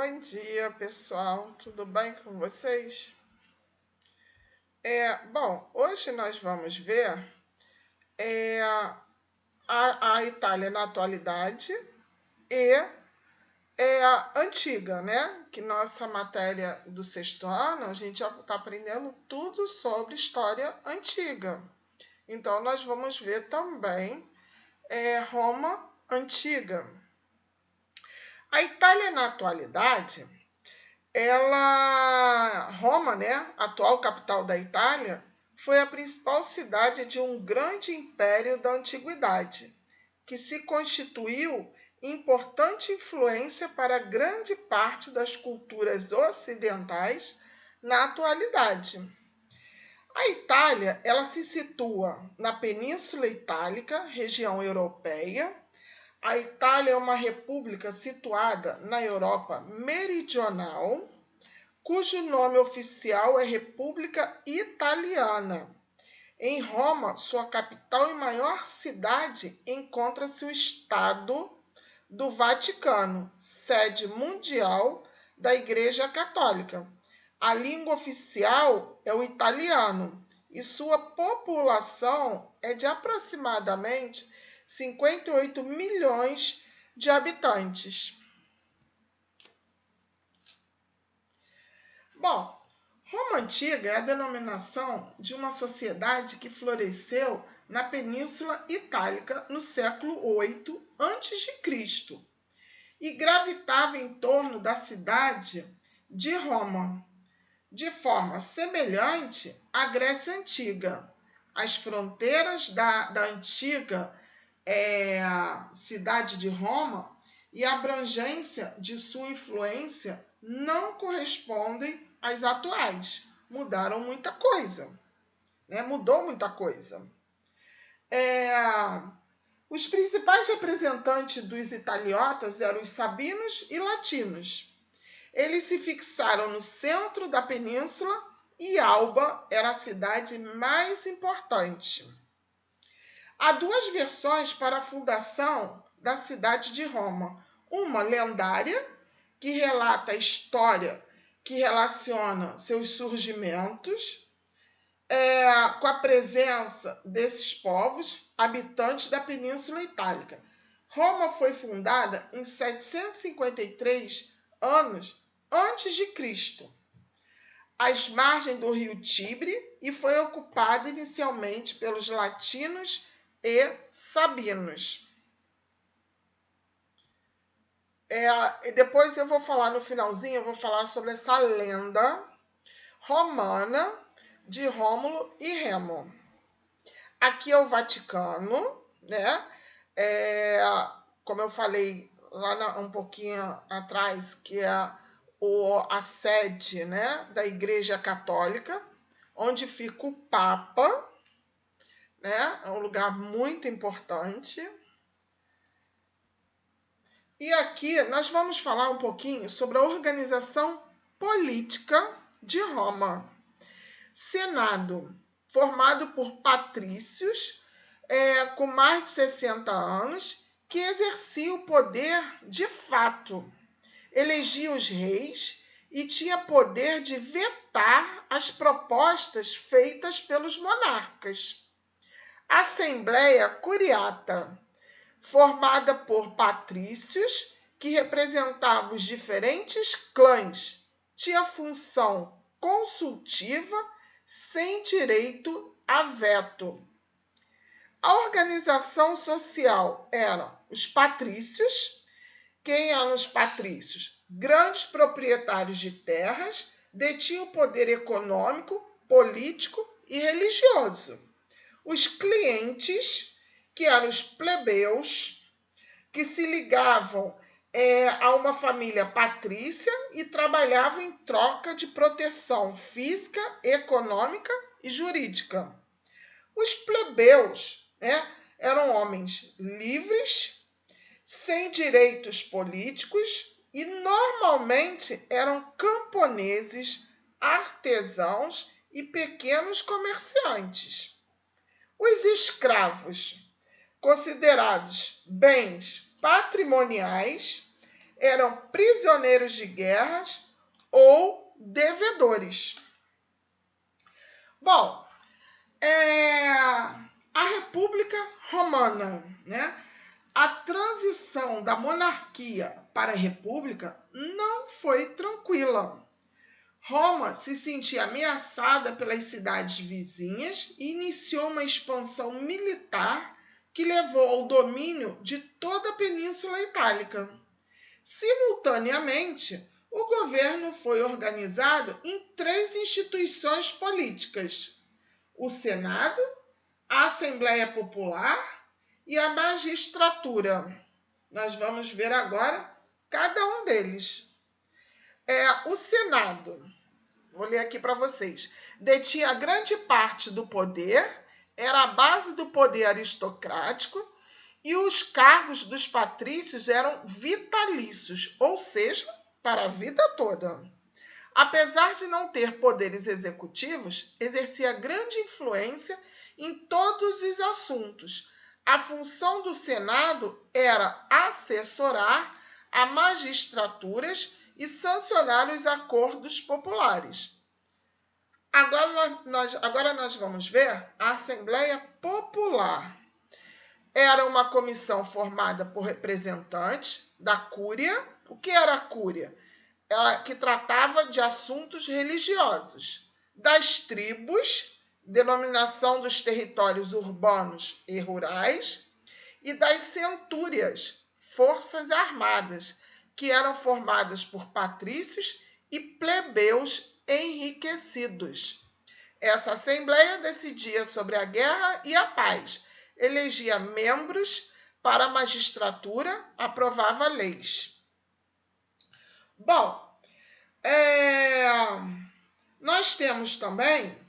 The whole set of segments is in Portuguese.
Bom dia, pessoal. Tudo bem com vocês? Bom, hoje nós vamos ver a Itália na atualidade e a antiga, né? Que nossa matéria do sexto ano, a gente já está aprendendo tudo sobre história antiga. Então, nós vamos ver também Roma antiga. A Itália na atualidade, Roma, né, atual capital da Itália, foi a principal cidade de um grande império da antiguidade, que se constituiu importante influência para grande parte das culturas ocidentais na atualidade. A Itália, ela se situa na Península Itálica, região europeia. A Itália é uma república situada na Europa Meridional, cujo nome oficial é República Italiana. Em Roma, sua capital e maior cidade, encontra-se o Estado do Vaticano, sede mundial da Igreja Católica. A língua oficial é o italiano e sua população é de aproximadamente 58 milhões de habitantes. Bom, Roma Antiga é a denominação de uma sociedade que floresceu na Península Itálica no século VIII a.C. e gravitava em torno da cidade de Roma. De forma semelhante à Grécia Antiga, as fronteiras da antiga cidade de Roma e a abrangência de sua influência não correspondem às atuais. Mudaram muita coisa, né? Mudou muita coisa. Os principais representantes dos italiotas eram os sabinos e latinos. Eles se fixaram no centro da península e Alba era a cidade mais importante. Há duas versões para a fundação da cidade de Roma. Uma lendária, que relata a história que relaciona seus surgimentos com a presença desses povos habitantes da Península Itálica. Roma foi fundada em 753 anos antes de Cristo, às margens do rio Tibre, e foi ocupada inicialmente pelos latinos e sabinos. Depois eu vou falar no finalzinho, eu vou falar sobre essa lenda romana de Rômulo e Remo. Aqui é o Vaticano, né? Como eu falei lá um pouquinho atrás, que é a sede, né, da Igreja Católica, onde fica o Papa, né? É um lugar muito importante. E aqui nós vamos falar um pouquinho sobre a organização política de Roma. Senado, formado por patrícios com mais de 60 anos, que exercia o poder de fato, elegia os reis e tinha poder de vetar as propostas feitas pelos monarcas. Assembleia Curiata, formada por patrícios que representavam os diferentes clãs, tinha função consultiva sem direito a veto. A organização social era os patrícios. Quem eram os patrícios? Grandes proprietários de terras, detinham o poder econômico, político e religioso. Os clientes, que eram os plebeus, que se ligavam a uma família patrícia e trabalhavam em troca de proteção física, econômica e jurídica. Os plebeus, eram homens livres, sem direitos políticos e normalmente eram camponeses, artesãos e pequenos comerciantes. Os escravos, considerados bens patrimoniais, eram prisioneiros de guerras ou devedores. Bom, a República Romana, né? A transição da monarquia para a república não foi tranquila. Roma se sentia ameaçada pelas cidades vizinhas e iniciou uma expansão militar que levou ao domínio de toda a Península Itálica. Simultaneamente, o governo foi organizado em 3 instituições políticas: o Senado, a Assembleia Popular e a magistratura. Nós vamos ver agora cada um deles. O Senado, vou ler aqui para vocês, detinha grande parte do poder, era a base do poder aristocrático e os cargos dos patrícios eram vitalícios, ou seja, para a vida toda. Apesar de não ter poderes executivos, exercia grande influência em todos os assuntos. A função do Senado era assessorar a magistraturas e sancionar os acordos populares. Agora nós vamos ver a Assembleia Popular. Era uma comissão formada por representantes da Cúria. O que era a Cúria? Ela que tratava de assuntos religiosos, das tribos, denominação dos territórios urbanos e rurais, e das centúrias, forças armadas, que eram formadas por patrícios e plebeus enriquecidos. Essa assembleia decidia sobre a guerra e a paz, elegia membros para a magistratura, aprovava leis. Bom, nós temos também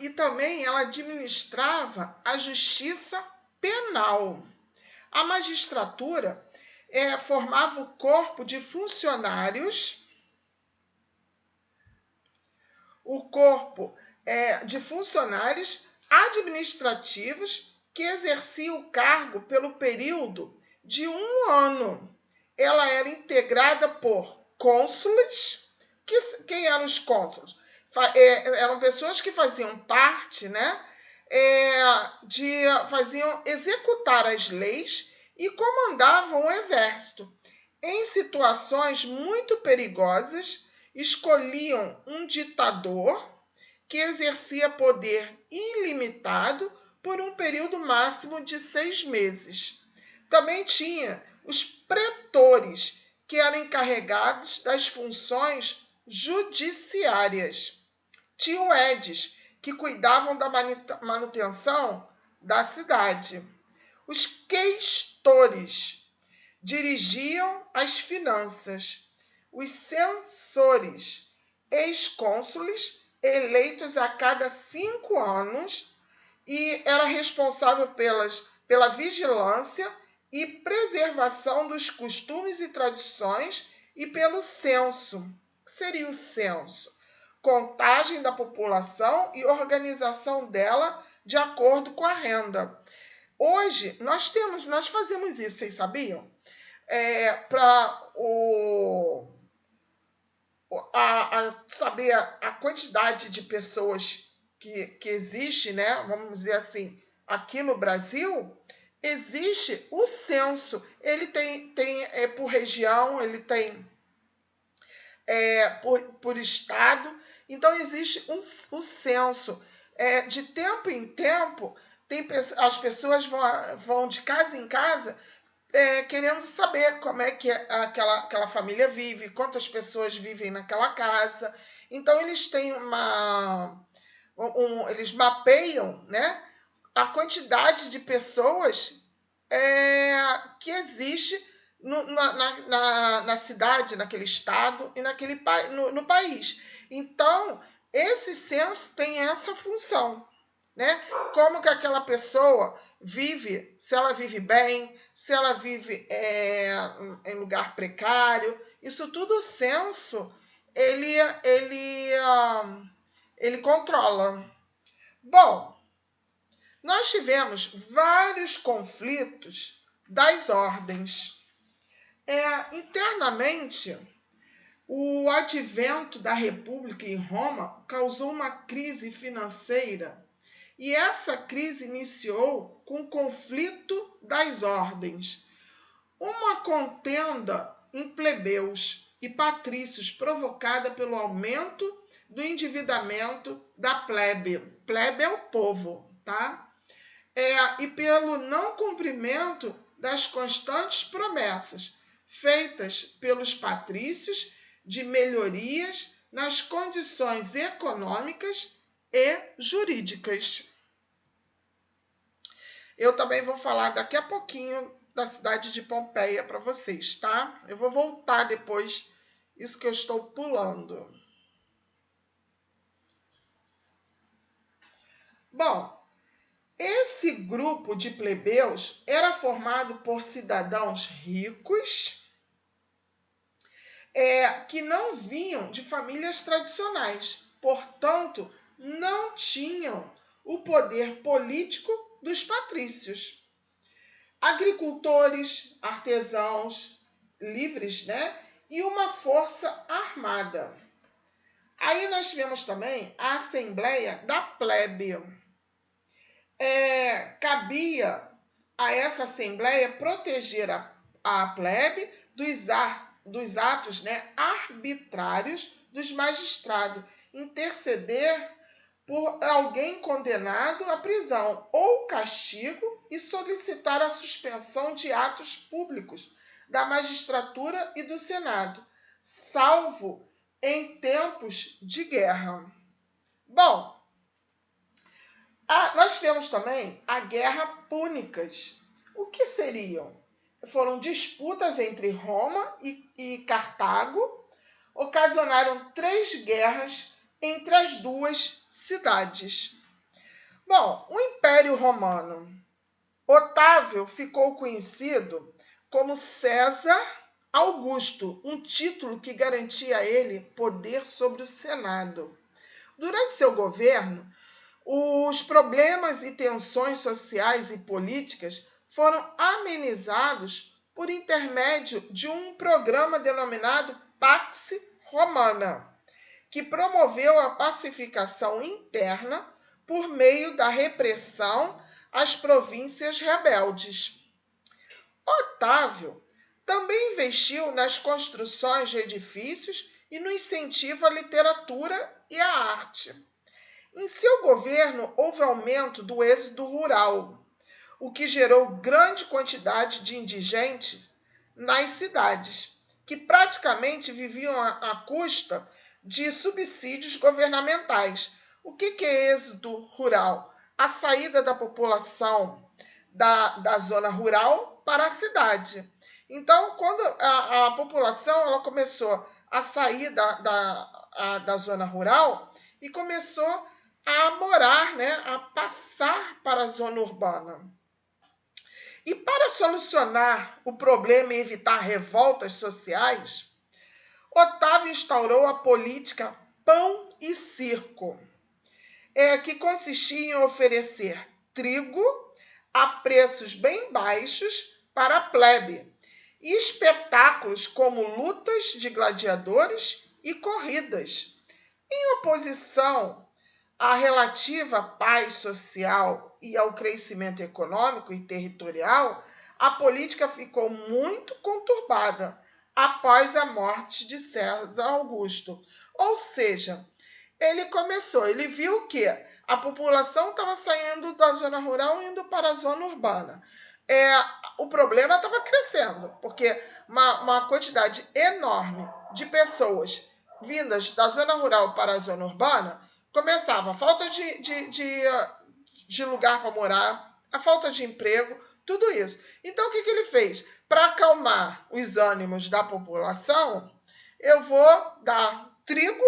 e também ela administrava a justiça penal. A magistratura formava o corpo de funcionários, administrativos que exerciam o cargo pelo período de 1 ano. Ela era integrada por cônsules. Quem eram os cônsules? Eram pessoas que faziam parte, né, faziam executar as leis e comandavam o exército. Em situações muito perigosas, escolhiam um ditador que exercia poder ilimitado por um período máximo de 6 meses. Também tinha os pretores, que eram encarregados das funções judiciárias. Tinha o edes, que cuidavam da manutenção da cidade. Os questores dirigiam as finanças. Os censores, ex-cônsules, eleitos a cada 5 anos, e era responsável pela vigilância e preservação dos costumes e tradições e pelo censo. O que seria o censo? Contagem da população e organização dela de acordo com a renda. Hoje, nós fazemos isso, vocês sabiam? Para saber a quantidade de pessoas que existe, né? Vamos dizer assim, aqui no Brasil, existe o censo. Ele tem por região, ele tem por estado. Então, existe o censo. De tempo em tempo, as pessoas vão de casa em casa querendo saber como é que aquela família vive, quantas pessoas vivem naquela casa. Então, eles têm eles mapeiam, né, a quantidade de pessoas que existe na cidade, naquele estado e no país. Então, esse censo tem essa função, né? Como que aquela pessoa vive, se ela vive bem, se ela vive em lugar precário. Isso tudo o censo ele controla. Bom, nós tivemos vários conflitos das ordens. Internamente, o advento da República em Roma causou uma crise financeira e essa crise iniciou com o conflito das ordens, uma contenda em plebeus e patrícios provocada pelo aumento do endividamento da plebe. Plebe é o povo, tá? E pelo não cumprimento das constantes promessas feitas pelos patrícios de melhorias nas condições econômicas e jurídicas. Eu também vou falar daqui a pouquinho da cidade de Pompeia para vocês, tá? Eu vou voltar depois, isso que eu estou pulando. Bom, esse grupo de plebeus era formado por cidadãos ricos que não vinham de famílias tradicionais, portanto, não tinham o poder político dos patrícios. Agricultores, artesãos, livres, né? E uma força armada. Aí nós tivemos também a Assembleia da Plebe. Cabia a essa Assembleia proteger a plebe dos atos, né, arbitrários dos magistrados, interceder por alguém condenado à prisão ou castigo e solicitar a suspensão de atos públicos da magistratura e do Senado, salvo em tempos de guerra. Bom, nós tivemos também a Guerra Púnicas. O que seriam? Foram disputas entre Roma e Cartago, ocasionaram 3 guerras entre as duas cidades. Bom, o Império Romano. Otávio ficou conhecido como César Augusto, um título que garantia a ele poder sobre o Senado. Durante seu governo, os problemas e tensões sociais e políticas foram amenizados por intermédio de um programa denominado Pax Romana, que promoveu a pacificação interna por meio da repressão às províncias rebeldes. Otávio também investiu nas construções de edifícios e no incentivo à literatura e à arte. Em seu governo, houve aumento do êxodo rural, o que gerou grande quantidade de indigentes nas cidades, que praticamente viviam à custa de subsídios governamentais. O que é êxodo rural? A saída da população da zona rural para a cidade. Então, quando a população ela começou a sair da zona rural e começou a morar, né, a passar para a zona urbana. E para solucionar o problema e evitar revoltas sociais, Otávio instaurou a política pão e circo, que consistia em oferecer trigo a preços bem baixos para a plebe e espetáculos como lutas de gladiadores e corridas. Em oposição à relativa paz social e ao crescimento econômico e territorial, a política ficou muito conturbada após a morte de César Augusto. Ou seja, ele viu que a população estava saindo da zona rural e indo para a zona urbana. O problema estava crescendo, porque uma quantidade enorme de pessoas vindas da zona rural para a zona urbana, começava a falta de lugar para morar, a falta de emprego, tudo isso. Então, o que ele fez? Para acalmar os ânimos da população, eu vou dar trigo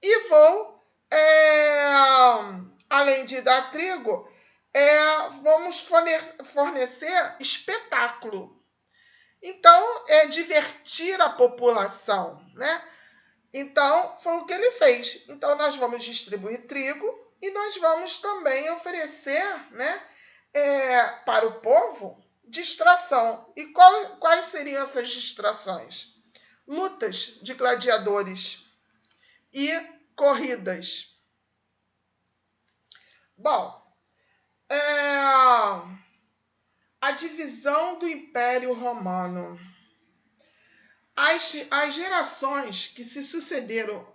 e vou, além de dar trigo, vamos fornecer espetáculo. Então, divertir a população, né? Então, foi o que ele fez. Então, nós vamos distribuir trigo e nós vamos também oferecer, né, para o povo distração. E quais seriam essas distrações? Lutas de gladiadores e corridas. Bom, a divisão do Império Romano. As gerações que se sucederam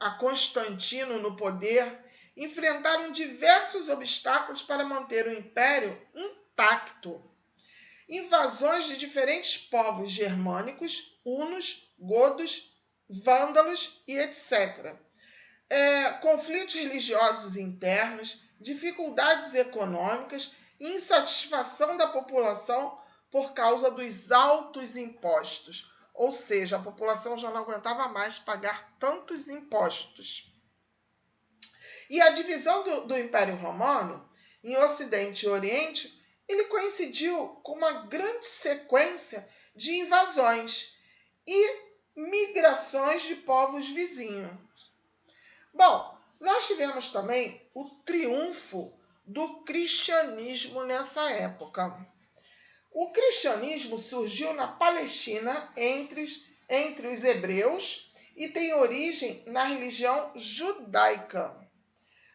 a Constantino no poder enfrentaram diversos obstáculos para manter o império intacto. Invasões de diferentes povos germânicos, hunos, godos, vândalos e etc. Conflitos religiosos internos, dificuldades econômicas e insatisfação da população por causa dos altos impostos. Ou seja, a população já não aguentava mais pagar tantos impostos. E a divisão do Império Romano em Ocidente e Oriente, ele coincidiu com uma grande sequência de invasões e migrações de povos vizinhos. Bom, nós tivemos também o triunfo do cristianismo nessa época. O cristianismo surgiu na Palestina entre os hebreus e tem origem na religião judaica.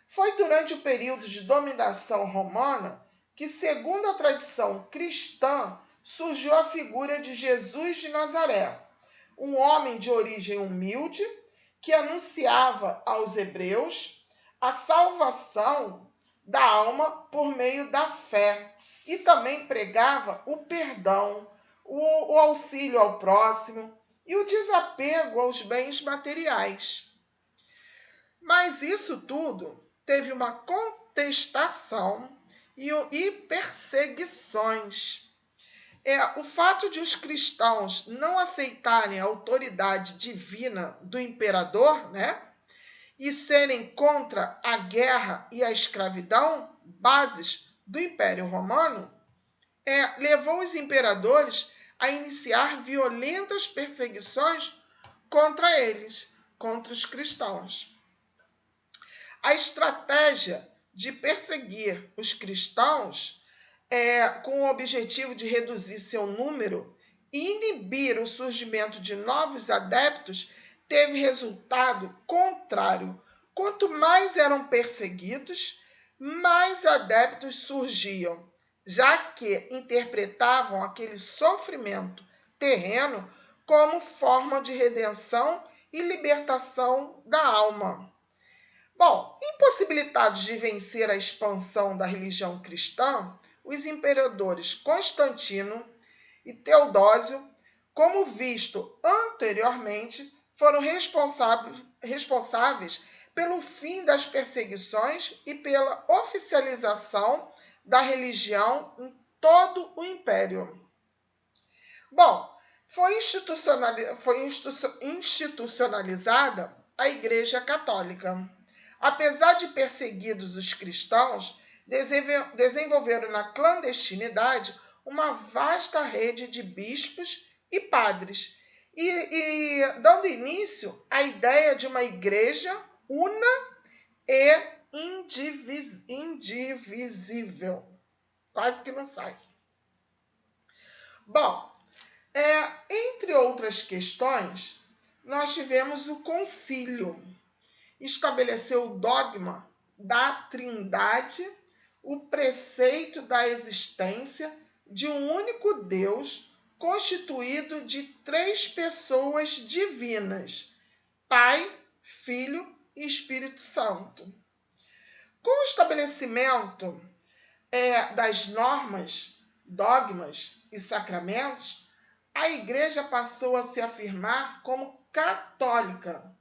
Foi durante o período de dominação romana que, segundo a tradição cristã, surgiu a figura de Jesus de Nazaré, um homem de origem humilde que anunciava aos hebreus a salvação da alma por meio da fé e também pregava o perdão, o auxílio ao próximo e o desapego aos bens materiais. Mas isso tudo teve uma contestação e perseguições. O fato de os cristãos não aceitarem a autoridade divina do imperador, né, e serem contra a guerra e a escravidão, bases do Império Romano, levou os imperadores a iniciar violentas perseguições contra eles, contra os cristãos. A estratégia de perseguir os cristãos com o objetivo de reduzir seu número e inibir o surgimento de novos adeptos, teve resultado contrário. Quanto mais eram perseguidos, mais adeptos surgiam, já que interpretavam aquele sofrimento terreno como forma de redenção e libertação da alma. Bom, impossibilitados de vencer a expansão da religião cristã, os imperadores Constantino e Teodósio, como visto anteriormente, foram responsáveis pelo fim das perseguições e pela oficialização da religião em todo o império. Bom, foi institucionalizada a Igreja Católica. Apesar de perseguidos os cristãos, desenvolveram na clandestinidade uma vasta rede de bispos e padres, e dando início à ideia de uma igreja una e indivisível. Quase que não sai. Bom, entre outras questões, nós tivemos o concílio. Estabeleceu o dogma da Trindade, o preceito da existência de um único Deus constituído de 3 pessoas divinas, Pai, Filho e Espírito Santo. Com o estabelecimento das normas, dogmas e sacramentos, a Igreja passou a se afirmar como católica.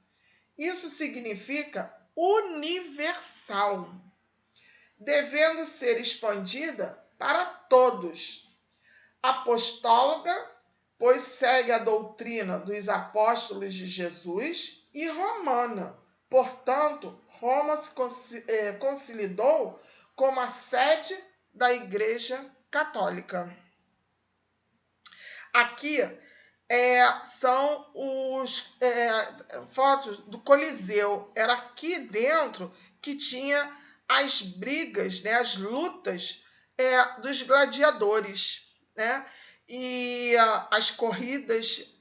Isso significa universal, devendo ser expandida para todos. Apostólica, pois segue a doutrina dos apóstolos de Jesus, e romana. Portanto, Roma se consolidou como a sede da Igreja Católica. Aqui são os fotos do Coliseu. Era aqui dentro que tinha as brigas, né, as lutas dos gladiadores, né? E as corridas,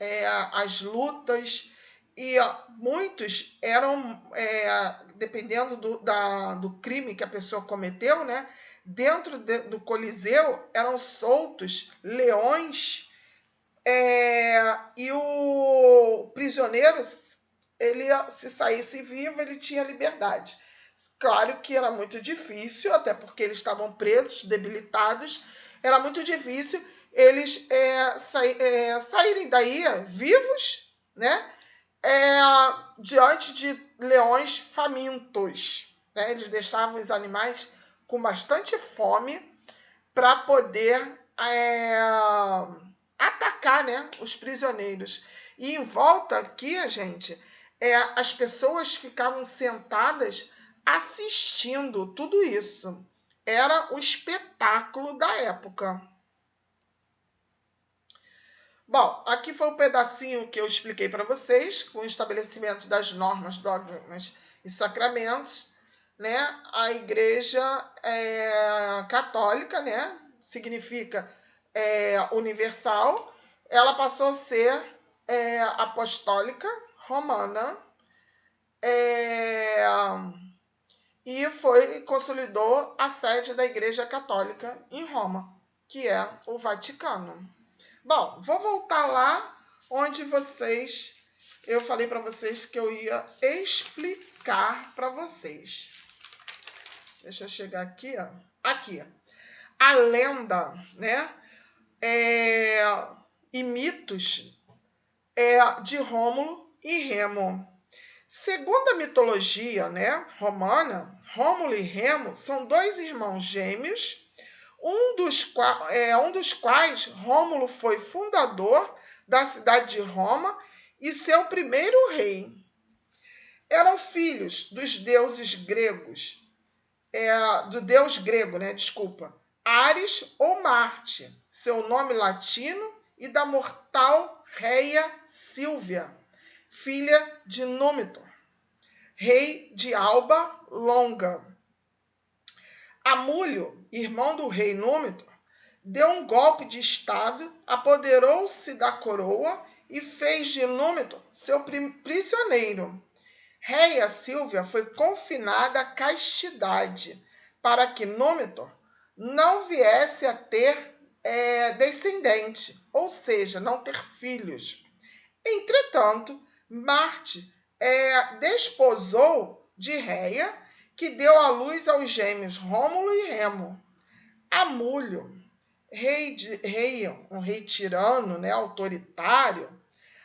as lutas, e muitos eram, dependendo do crime que a pessoa cometeu, né? Dentro do Coliseu eram soltos leões, e o prisioneiro, ele, se saísse vivo, ele tinha liberdade. Claro que era muito difícil, até porque eles estavam presos, debilitados, era muito difícil eles saírem daí vivos, né? Diante de leões famintos, né? Eles deixavam os animais com bastante fome para poder atacar, né, os prisioneiros. E em volta aqui, gente, as pessoas ficavam sentadas assistindo tudo isso. Era o espetáculo da época. Bom, aqui foi um pedacinho que eu expliquei para vocês, com o estabelecimento das normas, dogmas e sacramentos, né? A Igreja Católica, né? Significa universal. Ela passou a ser apostólica romana, e consolidou a sede da Igreja Católica em Roma, que é o Vaticano. Bom, vou voltar lá onde eu falei para vocês que eu ia explicar para vocês. Deixa eu chegar aqui, ó. Aqui, a lenda, né, e mitos de Rômulo e Remo. Segundo a mitologia, né, romana, Rômulo e Remo são dois irmãos gêmeos, um dos quais Rômulo foi fundador da cidade de Roma e seu primeiro rei. Eram filhos dos deuses gregos, do deus grego, né, desculpa, Ares ou Marte, seu nome latino, e da mortal Reia Sílvia, filha de Númitor, rei de Alba Longa. Amulho, irmão do rei Númitor, deu um golpe de estado, apoderou-se da coroa e fez de Númitor seu prisioneiro. Reia Sílvia foi confinada à castidade, para que Númitor não viesse a ter descendente, ou seja, não ter filhos. Entretanto, Marte desposou de Reia, que deu à luz aos gêmeos Rômulo e Remo. Amulho, um rei tirano, né, autoritário,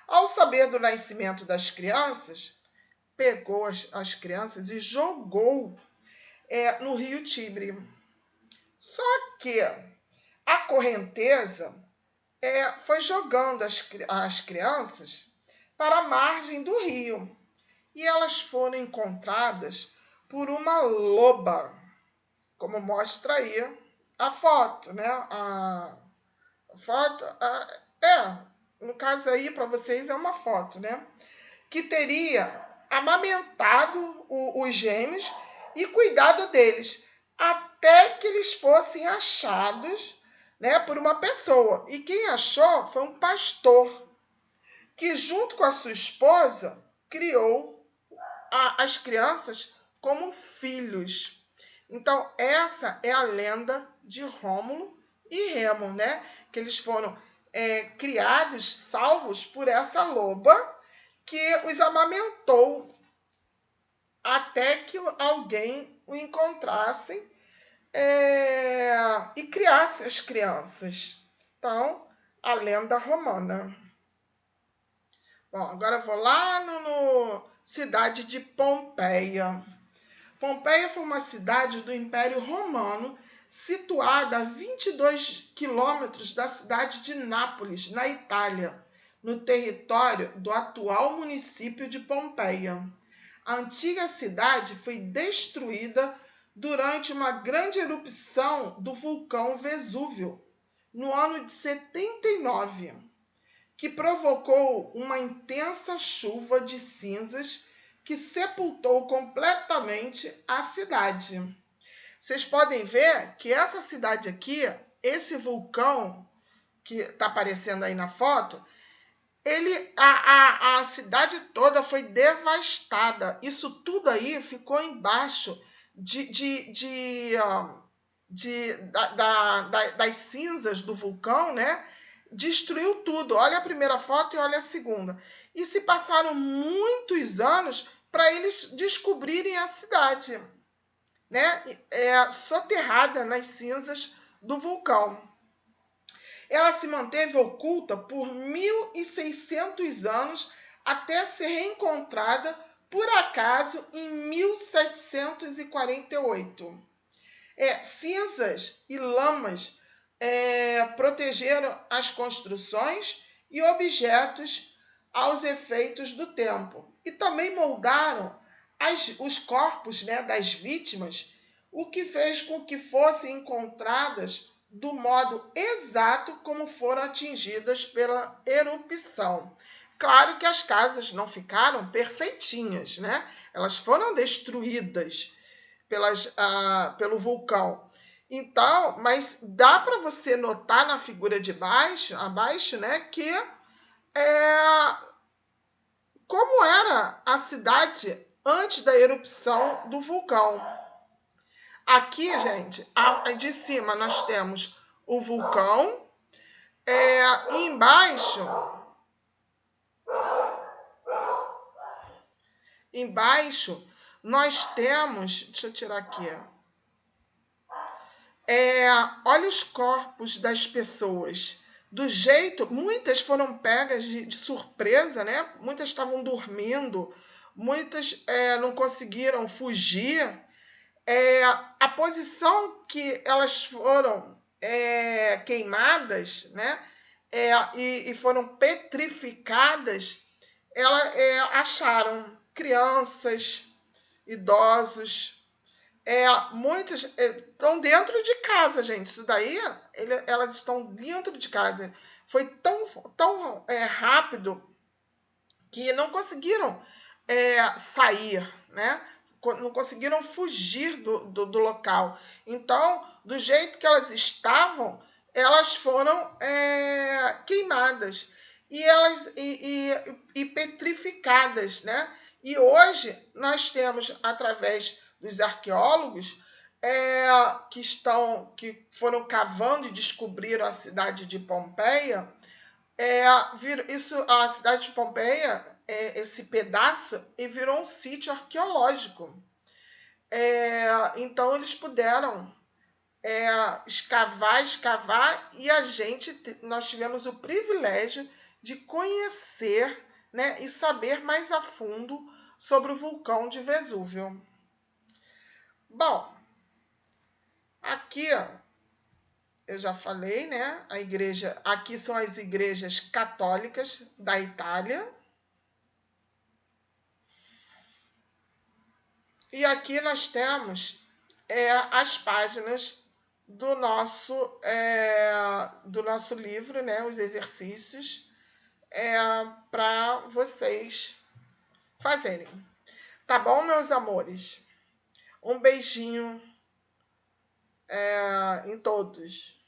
ao saber do nascimento das crianças, pegou as crianças e jogou no rio Tibre. Só que a correnteza foi jogando as crianças para a margem do rio, e elas foram encontradas por uma loba, como mostra aí a foto, né? A foto, no caso aí para vocês é uma foto, né? Que teria amamentado os gêmeos e cuidado deles até que eles fossem achados, né, por uma pessoa. E quem achou foi um pastor que, junto com a sua esposa, criou as crianças como filhos. Então, essa é a lenda de Rômulo e Remo, né? Que eles foram criados, salvos por essa loba que os amamentou até que alguém o encontrasse e criasse as crianças. Então, a lenda romana. Bom, agora eu vou lá no cidade de Pompeia. Pompeia foi uma cidade do Império Romano, situada a 22 quilômetros da cidade de Nápoles, na Itália, no território do atual município de Pompeia. A antiga cidade foi destruída durante uma grande erupção do vulcão Vesúvio, no ano de 79, que provocou uma intensa chuva de cinzas que sepultou completamente a cidade. Vocês podem ver que essa cidade aqui, esse vulcão que está aparecendo aí na foto, a cidade toda foi devastada. Isso tudo aí ficou embaixo das cinzas do vulcão, né? Destruiu tudo. Olha a primeira foto e olha a segunda. E se passaram muitos anos para eles descobrirem a cidade, né? Soterrada nas cinzas do vulcão. Ela se manteve oculta por 1.600 anos até ser reencontrada por acaso em 1748. Cinzas e lamas protegeram as construções e objetos aos efeitos do tempo e também moldaram os corpos, né, das vítimas, o que fez com que fossem encontradas do modo exato como foram atingidas pela erupção. Claro que as casas não ficaram perfeitinhas, né? Elas foram destruídas pelo vulcão. Então, mas dá para você notar na figura de abaixo, né, que como era a cidade antes da erupção do vulcão. Aqui, gente, de cima nós temos o vulcão, e embaixo nós temos, deixa eu tirar aqui, olha os corpos das pessoas. Do jeito, muitas foram pegas de surpresa, né? Muitas estavam dormindo, muitas não conseguiram fugir. A posição que elas foram queimadas, né? E foram petrificadas, acharam crianças, idosos, muitos estão dentro de casa, gente. Isso daí, elas estão dentro de casa. Foi tão rápido que não conseguiram sair, né? Não conseguiram fugir do local. Então, do jeito que elas estavam, elas foram queimadas e petrificadas, né? E hoje nós temos, através dos arqueólogos que foram cavando e descobriram a cidade de Pompeia, a cidade de Pompeia, esse pedaço, e virou um sítio arqueológico. Então eles puderam escavar, e nós tivemos o privilégio de conhecer, né, e saber mais a fundo sobre o vulcão de Vesúvio. Bom, aqui eu já falei, né? Aqui são as igrejas católicas da Itália. E aqui nós temos as páginas do nosso livro, né? Os exercícios para vocês fazerem. Tá bom, meus amores? Um beijinho em todos.